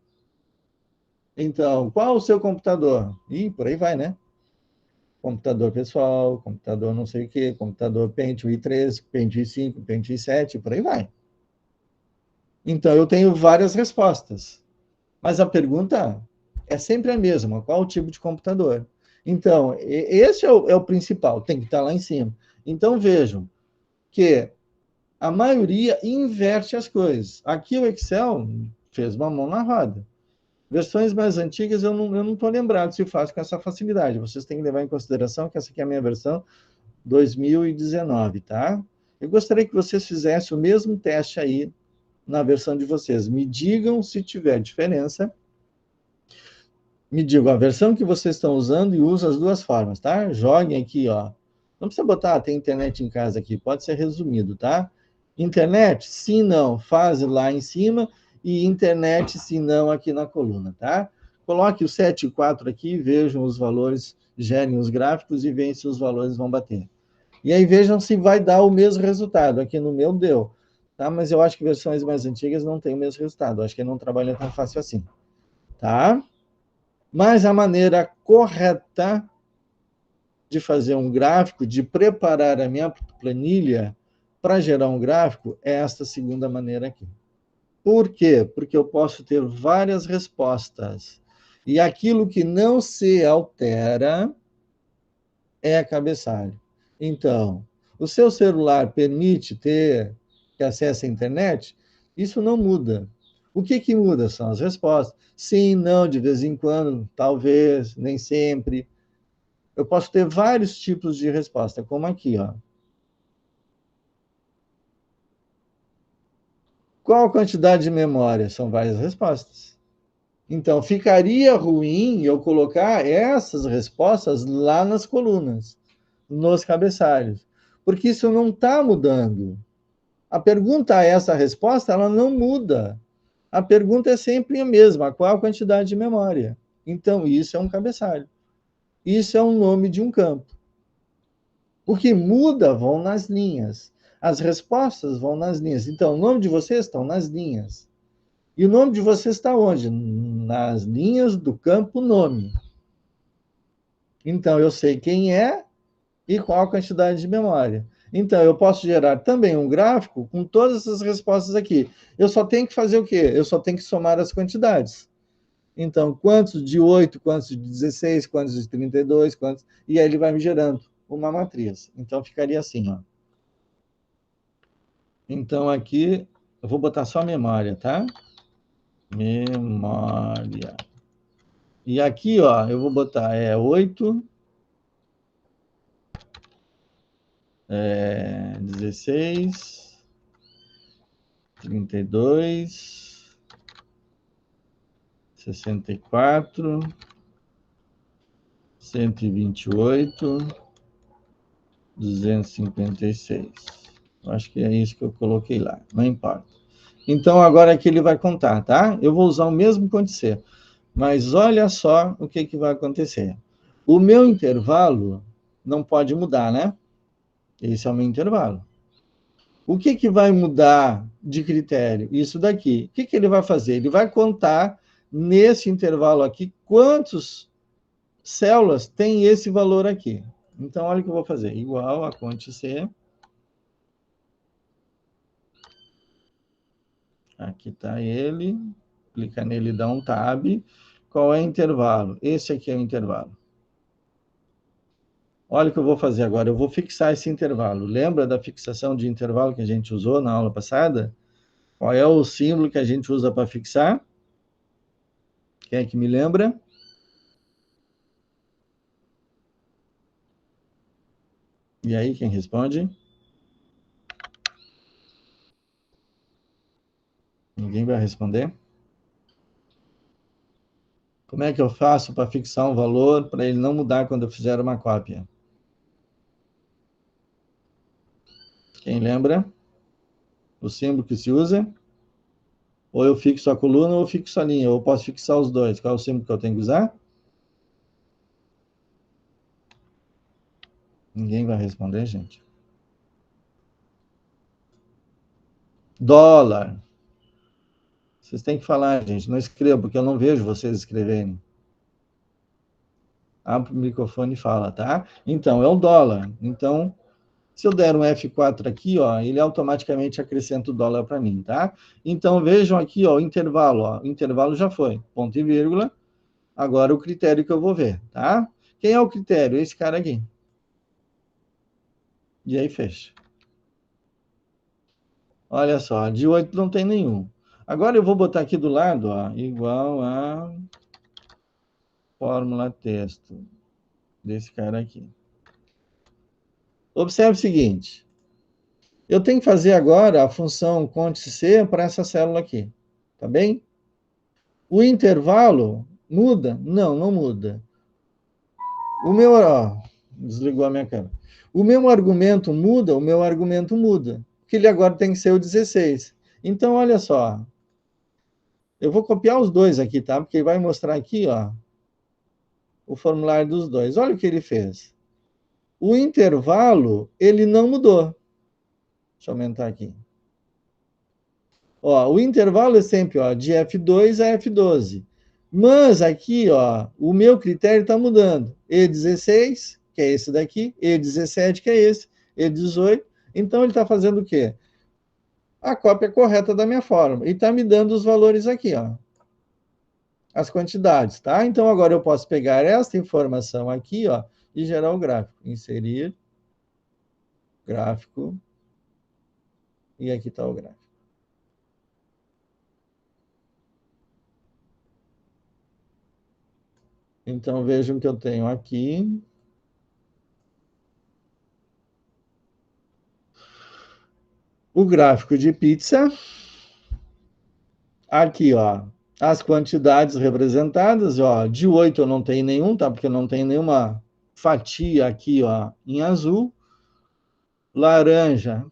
A: Então, qual o seu computador? Ih, por aí vai, né? Computador pessoal, computador não sei o quê, computador Pentium i3, Pentium i5, Pentium i7, por aí vai. Então, eu tenho várias respostas. Mas a pergunta é sempre a mesma: qual o tipo de computador? Então, esse é o principal, tem que estar lá em cima. Então, vejam que a maioria inverte as coisas. Aqui o Excel fez uma mão na roda. Versões mais antigas eu não estou lembrado se faz com essa facilidade. Vocês têm que levar em consideração que essa aqui é a minha versão 2019, tá? Eu gostaria que vocês fizessem o mesmo teste aí na versão de vocês. Me digam se tiver diferença. Me digam a versão que vocês estão usando e usa as duas formas, tá? Joguem aqui, ó. Não precisa botar, tem internet em casa aqui, pode ser resumido, tá? Internet? Sim, não. Fase lá em cima e internet, se não, aqui na coluna, tá? Coloque o 7 e 4 aqui, vejam os valores, gerem os gráficos e vejam se os valores vão bater. E aí vejam se vai dar o mesmo resultado. Aqui no meu deu, tá? Mas eu acho que versões mais antigas não têm o mesmo resultado. Eu acho que não trabalha tão fácil assim, tá? Mas a maneira correta de fazer um gráfico, de preparar a minha planilha para gerar um gráfico, é esta segunda maneira aqui. Por quê? Porque eu posso ter várias respostas. E aquilo que não se altera é cabeçalho. Então, o seu celular permite ter acesso à internet? Isso não muda. O que, que muda? São as respostas. Sim, não, de vez em quando, talvez, nem sempre. Eu posso ter vários tipos de resposta, como aqui, ó. Qual a quantidade de memória? São várias respostas. Então, ficaria ruim eu colocar essas respostas lá nas colunas, nos cabeçalhos, porque isso não está mudando. A pergunta é essa, a resposta, ela não muda. A pergunta é sempre a mesma, qual a quantidade de memória? Então, isso é um cabeçalho. Isso é um nome de um campo. O que muda vão nas linhas. As respostas vão nas linhas. Então, o nome de vocês estão nas linhas. E o nome de vocês está onde? Nas linhas do campo nome. Então, eu sei quem é e qual a quantidade de memória. Então, eu posso gerar também um gráfico com todas essas respostas aqui. Eu só tenho que fazer o quê? Eu só tenho que somar as quantidades. Então, quantos de 8, quantos de 16, quantos de 32, quantos... E aí ele vai me gerando uma matriz. Então, ficaria assim, ó. Então, aqui, eu vou botar só memória, tá? Memória. E aqui, ó, eu vou botar 8, 16, 32, 64, 128, 256. Acho que é isso que eu coloquei lá, não importa. Então, agora aqui ele vai contar, tá? Eu vou usar o mesmo acontecer, mas olha só o que, que vai acontecer. O meu intervalo não pode mudar, né? Esse é o meu intervalo. O que, que vai mudar de critério? Isso daqui. O que, que ele vai fazer? Ele vai contar nesse intervalo aqui quantas células tem esse valor aqui. Então, olha o que eu vou fazer. Igual a conte C. Aqui está ele. Clica nele e dá um tab. Qual é o intervalo? Esse aqui é o intervalo. Olha o que eu vou fazer agora. Eu vou fixar esse intervalo. Lembra da fixação de intervalo que a gente usou na aula passada? Qual é o símbolo que a gente usa para fixar? Quem é que me lembra? E aí, quem responde? Ninguém vai responder? Como é que eu faço para fixar um valor para ele não mudar quando eu fizer uma cópia? Quem lembra? O símbolo que se usa? Ou eu fixo a coluna ou eu fixo a linha. Ou eu posso fixar os dois. Qual é o símbolo que eu tenho que usar? Ninguém vai responder, gente. Dólar. Vocês têm que falar, gente. Não escrevam, porque eu não vejo vocês escreverem. Abre o microfone e fala, tá? Então, é o dólar. Então, se eu der um F4 aqui, ó, ele automaticamente acrescenta o dólar para mim, tá? Então, vejam aqui, ó, o intervalo. Ó, o intervalo já foi, ponto e vírgula. Agora, o critério que eu vou ver, tá? Quem é o critério? Esse cara aqui. E aí, fecha. Olha só, de 8 não tem nenhum. Agora, eu vou botar aqui do lado, ó, igual a fórmula texto desse cara aqui. Observe o seguinte. Eu tenho que fazer agora a função conte-c para essa célula aqui. Tá bem? O intervalo muda? Não, não muda. O meu... Ó, desligou a minha câmera. O meu argumento muda? O meu argumento muda. que ele agora tem que ser o 16. Então, olha só. Eu vou copiar os dois aqui, tá? Porque ele vai mostrar aqui, ó, o formulário dos dois. Olha o que ele fez. O intervalo, ele não mudou. Deixa eu aumentar aqui. Ó, o intervalo é sempre, ó, de F2 a F12. Mas aqui, ó, o meu critério está mudando. E16, que é esse daqui, E17, que é esse, E18. Então, ele está fazendo o quê? A cópia correta da minha fórmula. E está me dando os valores aqui, ó. As quantidades, tá? Então, agora eu posso pegar esta informação aqui, ó, e gerar o gráfico. Inserir, gráfico, e aqui está o gráfico. Então, vejam que eu tenho aqui o gráfico de pizza. Aqui, ó, as quantidades representadas, ó, de 8 eu não tenho nenhum, tá? Porque não tem nenhuma fatia aqui, ó, em azul. Laranja.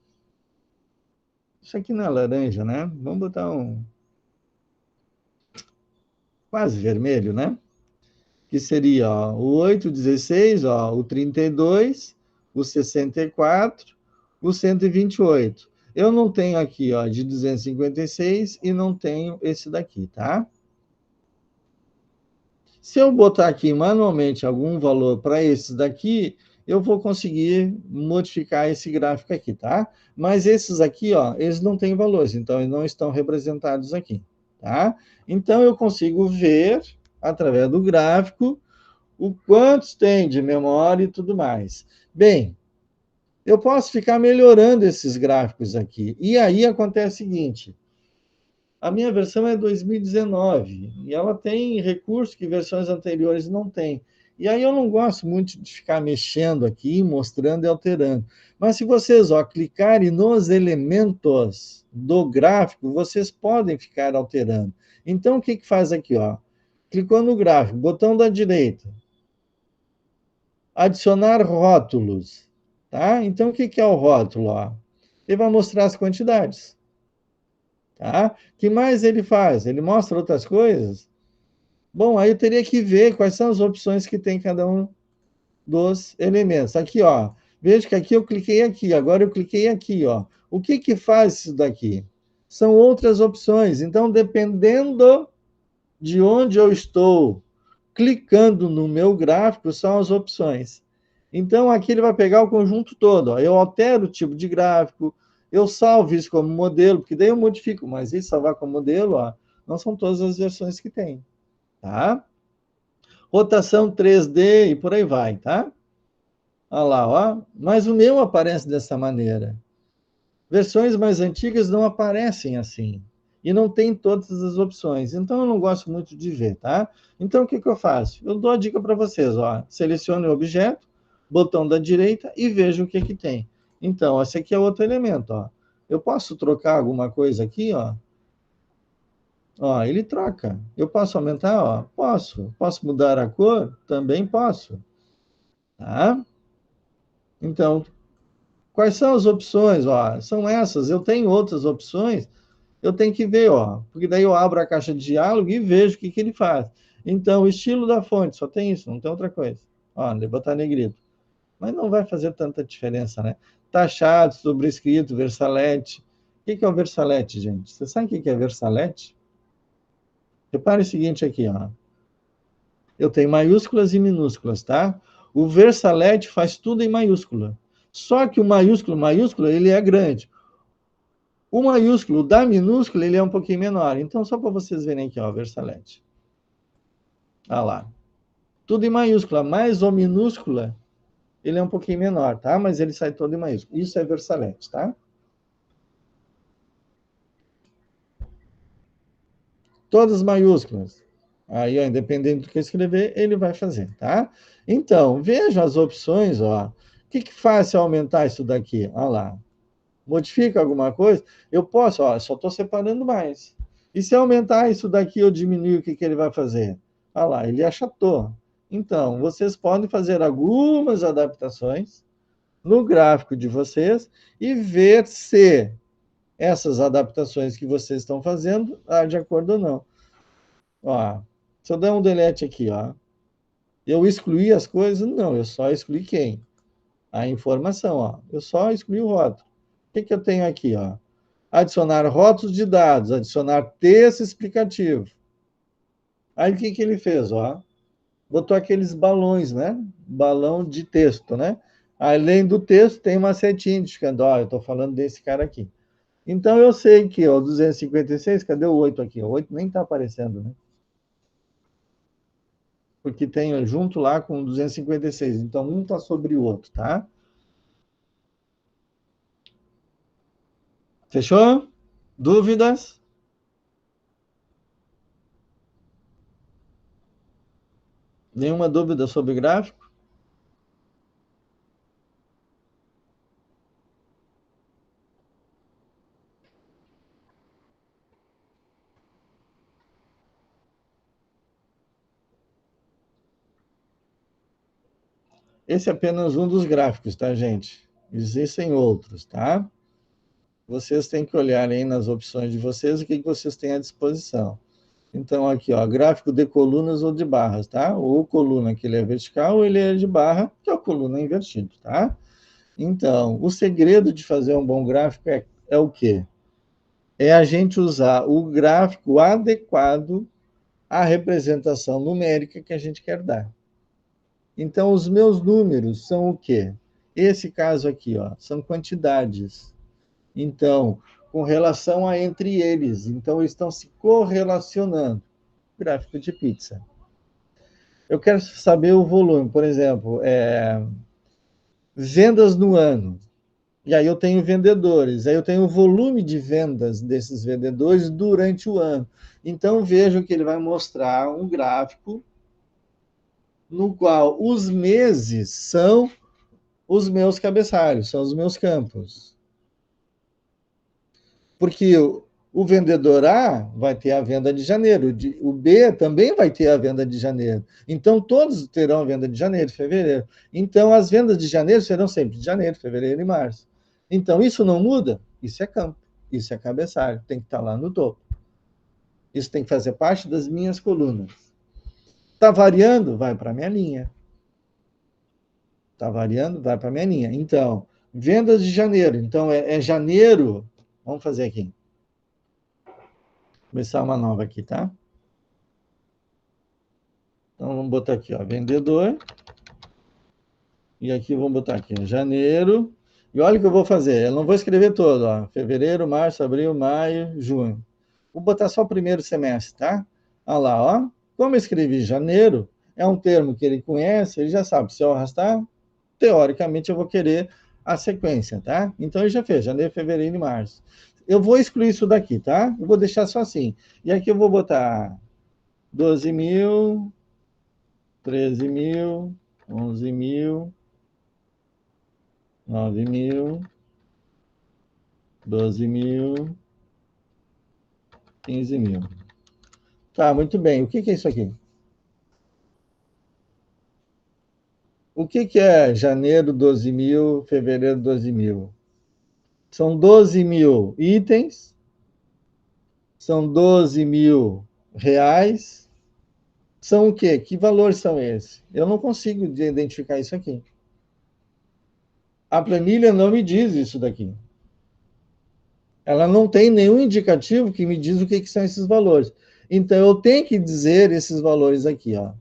A: Isso aqui não é laranja, né? Vamos botar um quase vermelho, né? Que seria, ó, o 8, o 16, ó, o 32, o 64, o 128. Eu não tenho aqui, ó, de 256 e não tenho esse daqui, tá? Se eu botar aqui manualmente algum valor para esses daqui, eu vou conseguir modificar esse gráfico aqui, tá? Mas esses aqui, ó, eles não têm valores, então eles não estão representados aqui, tá? Então eu consigo ver, através do gráfico, o quantos tem de memória e tudo mais. Bem, eu posso ficar melhorando esses gráficos aqui. E aí acontece o seguinte, a minha versão é 2019 e ela tem recursos que versões anteriores não têm. E aí eu não gosto muito de ficar mexendo aqui, mostrando e alterando. Mas se vocês clicarem nos elementos do gráfico, vocês podem ficar alterando. Então, o que faz aqui? Clicou no gráfico, botão da direita, adicionar rótulos. Tá? Então, o que é o rótulo? Ele vai mostrar as quantidades. Tá? Que mais ele faz? Ele mostra outras coisas? Bom, aí eu teria que ver quais são as opções que tem cada um dos elementos. Aqui, ó. Veja que aqui eu cliquei aqui, agora eu cliquei aqui, ó. O que faz isso daqui? São outras opções. Então, dependendo de onde eu estou clicando no meu gráfico, são as opções. Então, aqui ele vai pegar o conjunto todo. Ó. Eu altero o tipo de gráfico, eu salvo isso como modelo, porque daí eu modifico, mas isso salvar como modelo, ó, não são todas as versões que tem. Tá? Rotação 3D e por aí vai, tá? Olha lá, ó. Mas o meu aparece dessa maneira. Versões mais antigas não aparecem assim. E não tem todas as opções. Então, eu não gosto muito de ver, tá? Então, o que eu faço? Eu dou a dica para vocês, ó. Selecione o objeto, botão da direita e veja o que tem. Então, esse aqui é outro elemento, ó. Eu posso trocar alguma coisa aqui, ó. Ó, ele troca. Eu posso aumentar, ó? Posso. Posso mudar a cor? Também posso. Tá? Então, quais são as opções? Ó, são essas. Eu tenho outras opções. Eu tenho que ver, ó, porque daí eu abro a caixa de diálogo e vejo o que ele faz. Então, o estilo da fonte, só tem isso, não tem outra coisa. Ó, de botar negrito. Mas não vai fazer tanta diferença, né? Taxado, sobrescrito, versalete. O que é o versalete, gente? Você sabe o que é versalete? Repare o seguinte aqui, ó. Eu tenho maiúsculas e minúsculas, tá? O versalete faz tudo em maiúscula. Só que o maiúsculo, ele é grande. O maiúsculo da minúscula, ele é um pouquinho menor. Então, só para vocês verem aqui, ó, versalete. Olha lá. Tudo em maiúscula, mais ou minúscula, ele é um pouquinho menor, tá? Mas ele sai todo em maiúscula. Isso é versalete, tá? Todas maiúsculas. Aí, ó, independente do que escrever, ele vai fazer, tá? Então, veja as opções, ó. O que faz se aumentar isso daqui? Olha lá. Modifica alguma coisa? Eu posso, ó, só estou separando mais. E se aumentar isso daqui ou diminuir, o que ele vai fazer? Olha lá, ele achatou. Então, vocês podem fazer algumas adaptações no gráfico de vocês e ver se essas adaptações que vocês estão fazendo estão de acordo ou não. Ó, se eu der um delete aqui, ó, eu excluí as coisas? Não, eu só excluí quem? A informação, ó. Eu só excluí o rótulo. O que eu tenho aqui, ó? Adicionar rótulos de dados, adicionar texto explicativo. Aí o que ele fez, ó? Botou aqueles balões, né? Balão de texto, né? Além do texto, tem uma setinha indicando, ó, eu estou falando desse cara aqui. Então, eu sei que, ó, 256, cadê o 8 aqui? O 8 nem está aparecendo, né? Porque tem junto lá com 256. Então, um está sobre o outro, tá? Fechou? Dúvidas? Nenhuma dúvida sobre gráfico? Esse é apenas um dos gráficos, tá, gente? Existem outros, tá? Vocês têm que olhar aí nas opções de vocês o que vocês têm à disposição. Então, aqui, ó, gráfico de colunas ou de barras, tá? Ou coluna que ele é vertical, ou ele é de barra, que é a coluna invertido, tá? Então, o segredo de fazer um bom gráfico é o quê? É a gente usar o gráfico adequado à representação numérica que a gente quer dar. Então, os meus números são o quê? Esse caso aqui, ó, são quantidades. Então, com relação a entre eles. Então, eles estão se correlacionando. Gráfico de pizza. Eu quero saber o volume, por exemplo, vendas no ano. E aí eu tenho vendedores, aí eu tenho o volume de vendas desses vendedores durante o ano. Então, vejo que ele vai mostrar um gráfico no qual os meses são os meus cabeçalhos, são os meus campos. Porque o vendedor A vai ter a venda de janeiro, o B também vai ter a venda de janeiro. Então, todos terão a venda de janeiro, fevereiro. Então, as vendas de janeiro serão sempre de janeiro, fevereiro e março. Então, isso não muda? Isso é campo, isso é cabeçalho, tem que estar lá no topo. Isso tem que fazer parte das minhas colunas. Está variando? Vai para a minha linha. Está variando? Vai para a minha linha. Então, vendas de janeiro. Então, é janeiro. Vamos fazer aqui. Começar uma nova aqui, tá? Então, vamos botar aqui, ó, vendedor. E aqui vamos botar aqui, ó, janeiro. E olha o que eu vou fazer. Eu não vou escrever todo, ó. Fevereiro, março, abril, maio, junho. Vou botar só o primeiro semestre, tá? Olha lá, ó. Como eu escrevi janeiro, é um termo que ele conhece, ele já sabe. Se eu arrastar, teoricamente eu vou querer a sequência, tá? Então ele já fez janeiro, fevereiro e março. Eu vou excluir isso daqui, tá? Eu vou deixar só assim. E aqui eu vou botar 12.000, 13.000, 11.000, 9.000, 12.000, 15.000. Tá, muito bem. O que é isso aqui? O que é janeiro 12.000, fevereiro 12.000? São 12.000 itens, são 12.000 reais. São o quê? Que valores são esses? Eu não consigo identificar isso aqui. A planilha não me diz isso daqui. Ela não tem nenhum indicativo que me diz o que são esses valores. Então, eu tenho que dizer esses valores aqui, ó.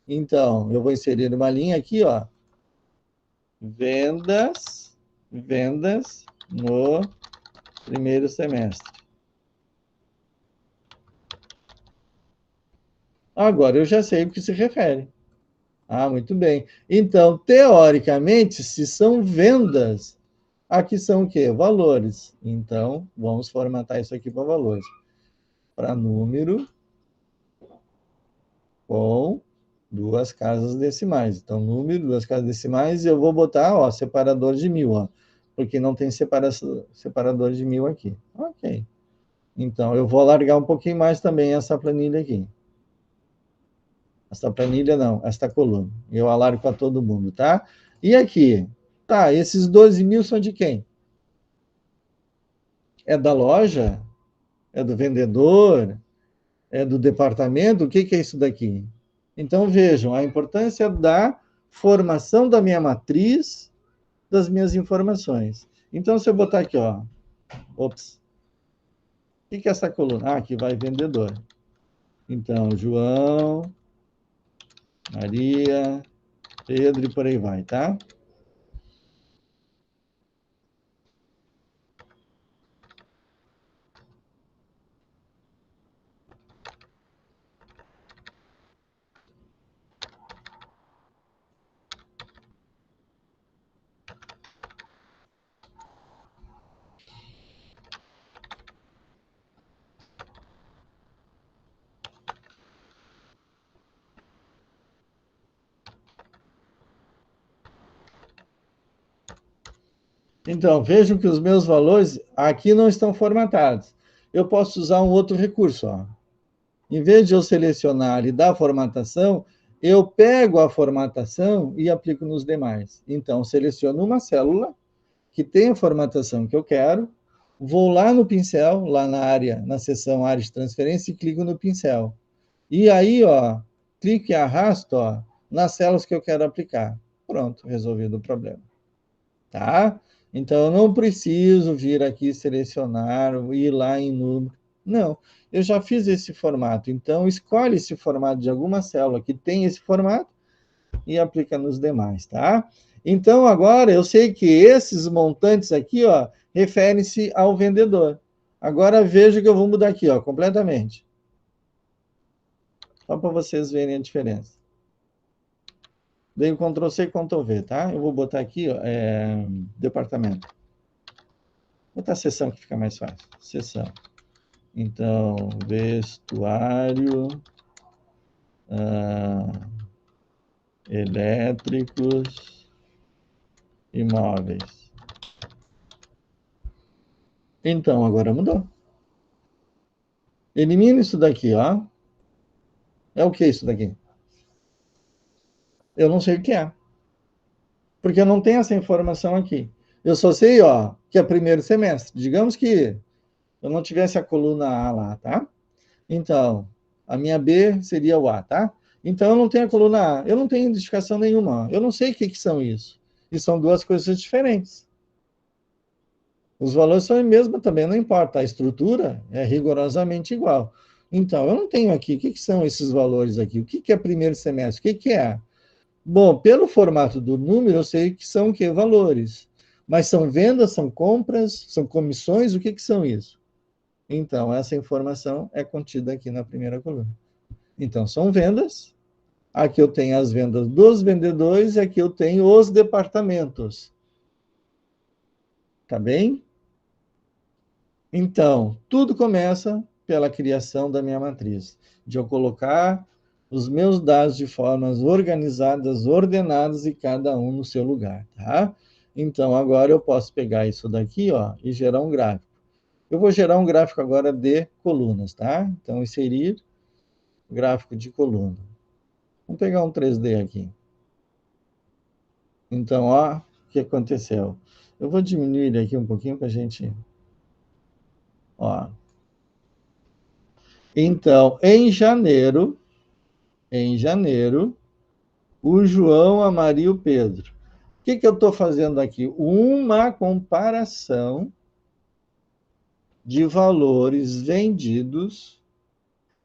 A: Então, eu vou inserir uma linha aqui, ó. Vendas no primeiro semestre. Agora eu já sei o que se refere. Ah, muito bem. Então, teoricamente, se são vendas, aqui são o quê? Valores. Então, vamos formatar isso aqui para valores. Para número com duas casas decimais. Então, número, duas casas decimais, e eu vou botar, ó, separador de 1.000, ó, porque não tem separador de 1.000 aqui. Ok. Então, eu vou alargar um pouquinho mais também essa planilha aqui. Essa planilha não, esta coluna. Eu alargo para todo mundo, tá? E aqui? Tá, esses 12 mil são de quem? É da loja? É do vendedor? É do departamento? O que que é isso daqui? Então, vejam, a importância da formação da minha matriz das minhas informações. Então, se eu botar aqui, ó, ops, o que que é essa coluna? Ah, aqui vai vendedor. Então, João, Maria, Pedro e por aí vai, tá? Então, vejam que os meus valores aqui não estão formatados. Eu posso usar um outro recurso, ó. Em vez de eu selecionar e dar formatação, eu pego a formatação e aplico nos demais. Então, seleciono uma célula que tem a formatação que eu quero, vou lá no pincel, lá na área, na seção área de transferência e clico no pincel. E aí, ó, clico e arrasto, ó, nas células que eu quero aplicar. Pronto, resolvido o problema. Tá? Então, eu não preciso vir aqui selecionar, ir lá em número. Não, eu já fiz esse formato. Então, escolhe esse formato de alguma célula que tem esse formato e aplica nos demais, tá? Então, agora eu sei que esses montantes aqui, ó, referem-se ao vendedor. Agora veja que eu vou mudar aqui, ó, completamente. Só para vocês verem a diferença. Dei o Ctrl C e Ctrl V, tá? Eu vou botar aqui, ó, departamento. Vou botar seção que fica mais fácil. Seção. Então, vestuário, elétricos, imóveis. Então, agora mudou. Elimina isso daqui, ó. É o que isso daqui? Eu não sei o que é. Porque eu não tenho essa informação aqui. Eu só sei, ó, que é primeiro semestre. Digamos que eu não tivesse a coluna A lá, tá? Então, a minha B seria o A, tá? Então, eu não tenho a coluna A. Eu não tenho identificação nenhuma. Eu não sei o que, que são isso. E são duas coisas diferentes. Os valores são a mesma também, não importa. A estrutura é rigorosamente igual. Então, eu não tenho aqui. O que, que são esses valores aqui? O que, que é primeiro semestre? O que, que é? Bom, pelo formato do número, eu sei que são o quê? Valores. Mas são vendas, são compras, são comissões? O que, que são isso? Então, essa informação é contida aqui na primeira coluna. Então, são vendas. Aqui eu tenho as vendas dos vendedores e aqui eu tenho os departamentos. Tá bem? Então, tudo começa pela criação da minha matriz, de eu colocar os meus dados de formas organizadas, ordenadas e cada um no seu lugar, tá? Então, agora eu posso pegar isso daqui, ó, e gerar um gráfico. Eu vou gerar um gráfico agora de colunas, tá? Então, inserir gráfico de coluna. Vamos pegar um 3D aqui. Então, ó, o que aconteceu? Eu vou diminuir ele aqui um pouquinho para a gente, ó. Então, em janeiro, o João, a Maria e o Pedro. O que, que eu estou fazendo aqui? Uma comparação de valores vendidos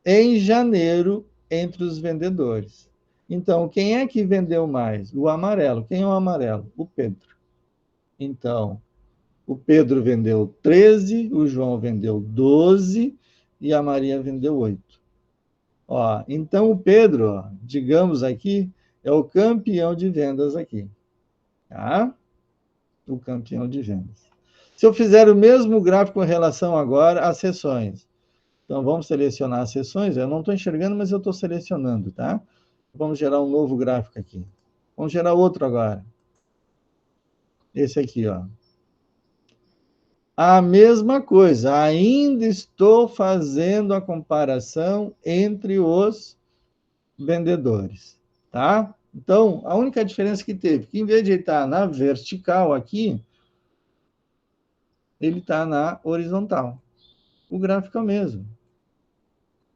A: em janeiro entre os vendedores. Então, quem é que vendeu mais? O amarelo. Quem é o amarelo? O Pedro. Então, o Pedro vendeu 13, o João vendeu 12 e a Maria vendeu 8. Ó, então, o Pedro, ó, digamos aqui, é o campeão de vendas aqui. Tá? O campeão de vendas. Se eu fizer o mesmo gráfico em relação agora às sessões. Então, vamos selecionar as sessões. Eu não estou enxergando, mas eu estou selecionando, tá? Vamos gerar um novo gráfico aqui. Vamos gerar outro agora. Esse aqui, ó. A mesma coisa. Ainda estou fazendo a comparação entre os vendedores, tá? Então, a única diferença que teve, que em vez de ele estar na vertical aqui, ele está na horizontal. O gráfico é o mesmo.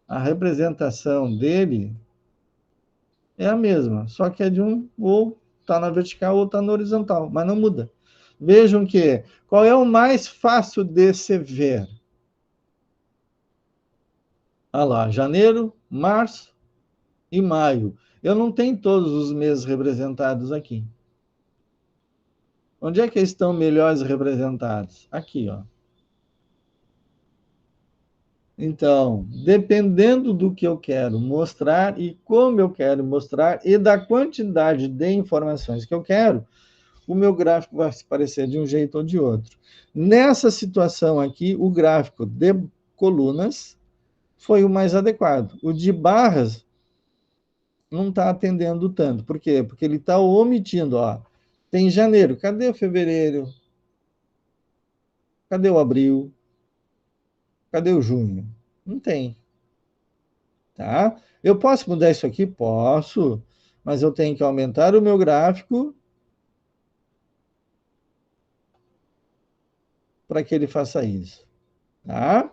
A: A representação dele é a mesma, só que é de um ou está na vertical ou está na horizontal, mas não muda. Vejam que qual é o mais fácil de se ver? Olha lá, janeiro, março e maio. Eu não tenho todos os meses representados aqui. Onde é que eles estão melhores representados? Aqui, ó. Então, dependendo do que eu quero mostrar e como eu quero mostrar e da quantidade de informações que eu quero, o meu gráfico vai se parecer de um jeito ou de outro. Nessa situação aqui, o gráfico de colunas foi o mais adequado. O de barras não está atendendo tanto. Por quê? Porque ele está omitindo, ó. Tem janeiro, cadê o fevereiro? Cadê o abril? Cadê o junho? Não tem, tá? Eu posso mudar isso aqui? Posso, mas eu tenho que aumentar o meu gráfico para que ele faça isso, tá?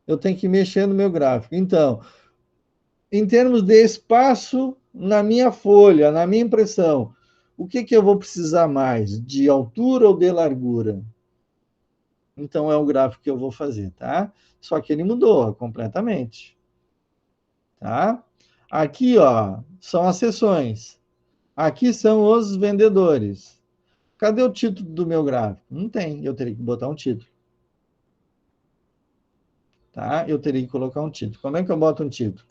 A: Eu tenho que mexer no meu gráfico. Então, em termos de espaço na minha folha, na minha impressão, o que que eu vou precisar mais? De altura ou de largura? Então, é o gráfico que eu vou fazer, tá? Só que ele mudou completamente, tá? Aqui, ó, são as seções. Aqui são os vendedores. Cadê o título do meu gráfico? Não tem, eu teria que botar um título, tá? Eu teria que colocar um título. Como é que eu boto um título?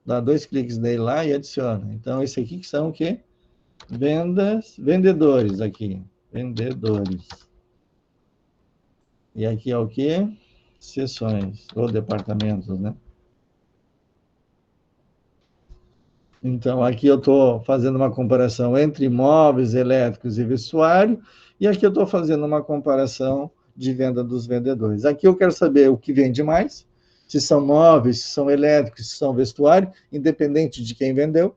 A: Dá 2 cliques nele lá e adiciona. Então, esse aqui que são o quê? Vendas, vendedores aqui. Vendedores. E aqui é o quê? Seções, ou departamentos, né? Então, aqui eu estou fazendo uma comparação entre móveis, elétricos e vestuário, e aqui eu estou fazendo uma comparação de venda dos vendedores. Aqui eu quero saber o que vende mais, se são móveis, se são elétricos, se são vestuário, independente de quem vendeu.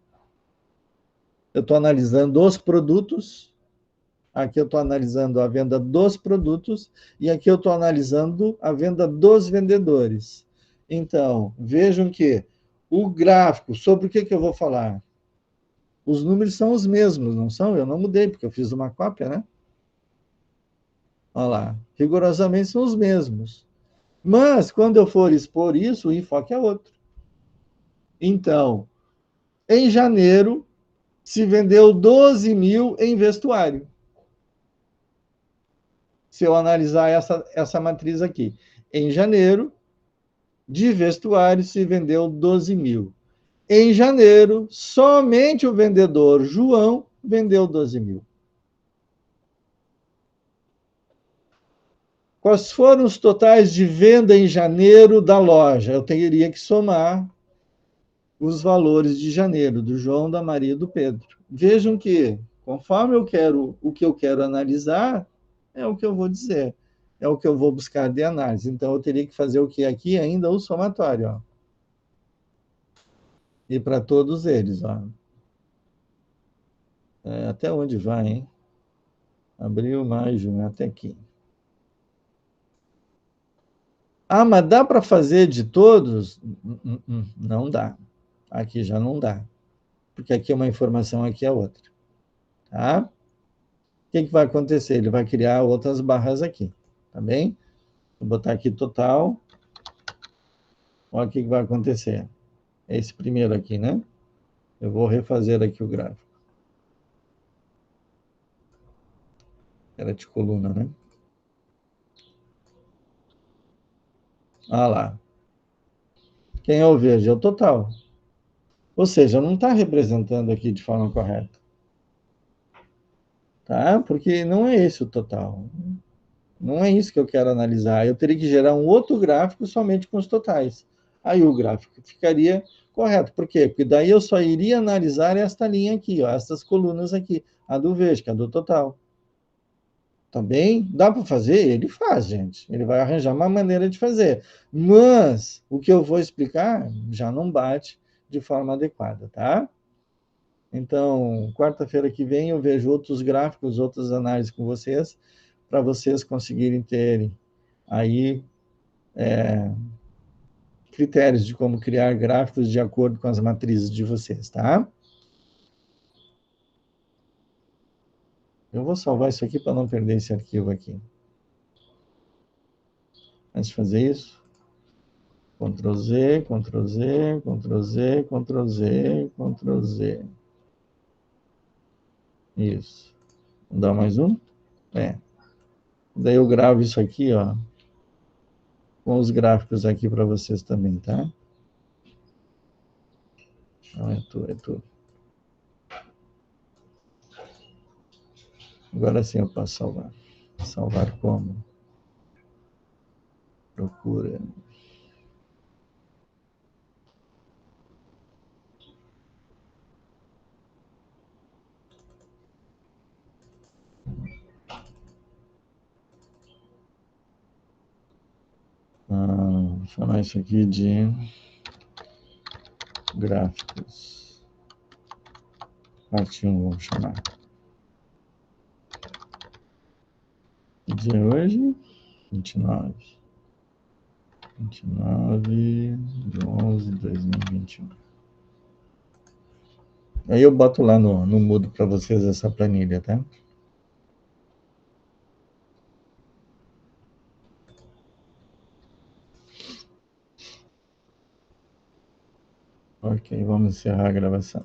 A: Eu estou analisando os produtos, aqui eu estou analisando a venda dos produtos, e aqui eu estou analisando a venda dos vendedores. Então, vejam que o gráfico, sobre o que, que eu vou falar? Os números são os mesmos, não são? Eu não mudei, porque eu fiz uma cópia, né? Olha lá, rigorosamente são os mesmos. Mas, quando eu for expor isso, o enfoque é outro. Então, em janeiro, se vendeu 12 mil em vestuário. Se eu analisar essa matriz aqui. Em janeiro, de vestuário, se vendeu 12 mil. Em janeiro, somente o vendedor João vendeu 12 mil. Quais foram os totais de venda em janeiro da loja? Eu teria que somar os valores de janeiro, do João, da Maria e do Pedro. Vejam que, conforme eu quero o que eu quero analisar, é o que eu vou dizer, é o que eu vou buscar de análise. Então, eu teria que fazer o que aqui ainda? O somatório, ó. E para todos eles, ó. Até onde vai, hein? Abril, maio, junho, até aqui. Ah, mas dá para fazer de todos? Não dá. Aqui já não dá. Porque aqui é uma informação, aqui é outra. Tá? O que, que vai acontecer? Ele vai criar outras barras aqui. Tá bem? Vou botar aqui total. Olha o que, que vai acontecer. É esse primeiro aqui, né? Eu vou refazer aqui o gráfico. Era de coluna, né? Ah lá. Quem é o verde? É o total. Ou seja, não está representando aqui de forma correta. Tá? Porque não é esse o total. Não é isso que eu quero analisar. Eu teria que gerar um outro gráfico somente com os totais. Aí o gráfico ficaria correto. Por quê? Porque daí eu só iria analisar esta linha aqui, ó, essas colunas aqui, a do verde, que é a do total. Também dá para fazer? Ele faz, gente. Ele vai arranjar uma maneira de fazer. Mas o que eu vou explicar já não bate de forma adequada, tá? Então, quarta-feira que vem eu vejo outros gráficos, outras análises com vocês, para vocês conseguirem terem aí critérios de como criar gráficos de acordo com as matrizes de vocês, tá? Eu vou salvar isso aqui para não perder esse arquivo aqui. Antes de fazer isso, Ctrl Z, Ctrl Z, Ctrl Z, Ctrl Z, Ctrl Z. Isso. Vou dar mais um? É. Daí eu gravo isso aqui, ó, com os gráficos aqui para vocês também, tá? Não, é tu, é tu. Agora sim eu posso salvar. Salvar como? Procura. Vou chamar isso aqui de gráficos. Parte 1, vamos chamar. De hoje, 29 de 11 de 2021. Aí eu boto lá no Moodle para vocês essa planilha, tá? Ok, vamos encerrar a gravação.